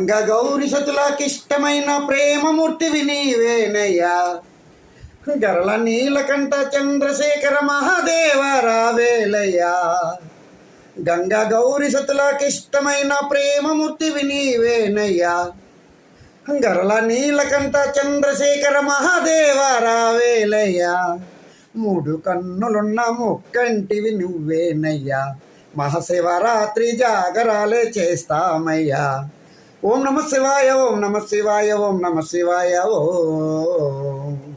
గంగా గౌరి సతులకిష్టమైన ప్రేమమూర్తివి నీవేనయ్యా. గరళ నీలకంఠ చంద్రశేఖర మహాదేవ రావేలయ్యా. గంగా గౌరి సతులకిష్టమైన ప్రేమమూర్తివి నీవేనయ్యా. గరళ నీలకంఠ చంద్రశేఖర మహాదేవ రావేలయ్యా. మూడు కన్నులున్న ముక్కంటివి నువ్వేనయ్యా. మహాశివరాత్రి జాగరాలే చేస్తామయ్యా. ఓం నమ శివాయ, ఓం నమ శివాయ, ఓం నమ శివాయ. ఓం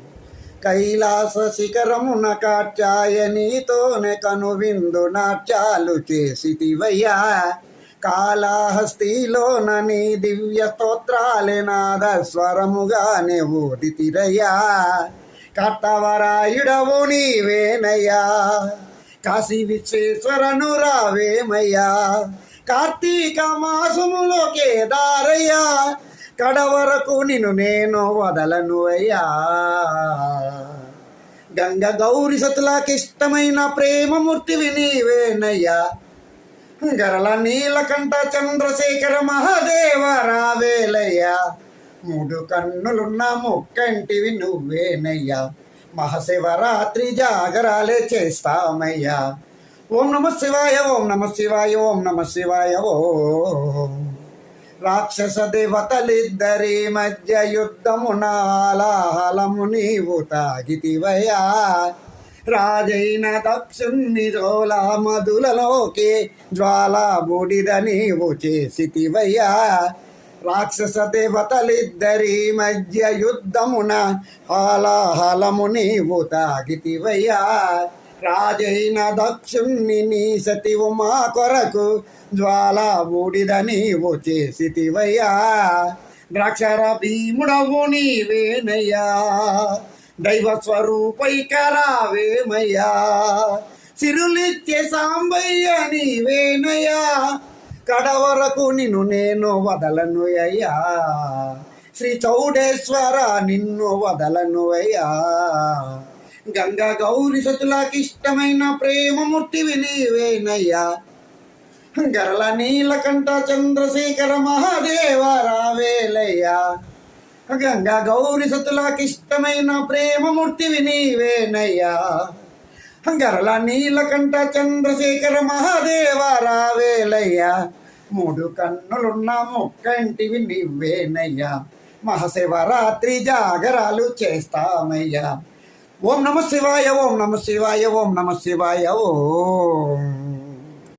కైలాస శిఖరమున కాత్యాయనితోనే కనువిందు నాట్యాలు చేసితివయ్యా. కాళహస్తిలోన నీ దివ్య స్తోత్రాలే నాద స్వరముగానే ఊదితిరయ్యా. కట్టవరాయుడవు నీవేనయ్యా. కాశీ విశ్వేశ్వరను రావేమయ్యా. కార్తీక మాసములో కేదారయ్యా. కడవరకు నిన్ను నేను వదలను అయ్యా. గంగ గౌరి సతులకిష్టమైన ప్రేమమూర్తివి నీవేనయ్యా. గరళ నీలకంఠ చంద్రశేఖర మహాదేవ రావేలయ్యా. మూడు కన్నులున్న ముక్కంటివి నువ్వేనయ్యా. మహాశివరాత్రి జాగరాలే చేస్తామయ్యా. ఓం నమ శివాయ, ఓం నమ శివాయ, ఓం నమ శివాయ. ఓం రాక్షస దేవతలిద్దరి మధ్య యుద్ధమున ఆలాహలము నీవు తాగితివయ్యా. రాజైన దక్షుణ్ణి జోల మధులలోకి జ్వాలా బూడిద నీవు చేసితివయ్యా. రాక్షస దేవతలిద్దరి మధ్య యుద్ధమున హాలాహలము నీవు తాగితివయ్యా. రాజైన దక్షుణ్ణి నీ సతివు మా కొరకు జ్వాలా బూడిద నీవు చేసితివయ్యా. ద్రాక్షర భీముడవు నీవేనయ్యా. దైవ స్వరూపైకరావేమయ్యా. సిరులిచ్చే సాంబయ్య నీవేనయ్యా. కడవరకు నిన్ను నేను వదలను అయ్యా. శ్రీ చౌడేశ్వర నిన్ను వదలను అయ్యా. గంగా గౌరి సతులకిష్టమైన ప్రేమమూర్తివి నీవేనయ్యా. గరళ నీలకంఠ చంద్రశేఖర మహాదేవ రావేలయ్యా. గంగా గౌరి సతులకిష్టమైన ప్రేమమూర్తివి నీవేనయ్యా. గరళ నీలకంఠ చంద్రశేఖర మహాదేవ రావేలయ్యా. మూడు కన్నులున్న ముక్కంటివి నువ్వేనయ్యా. మహాశివరాత్రి జాగరాలు చేస్తామయ్యా. ఓం నమ శివాయ, ఓం నమ శివాయ, ఓం నమ శివాయ. ఓం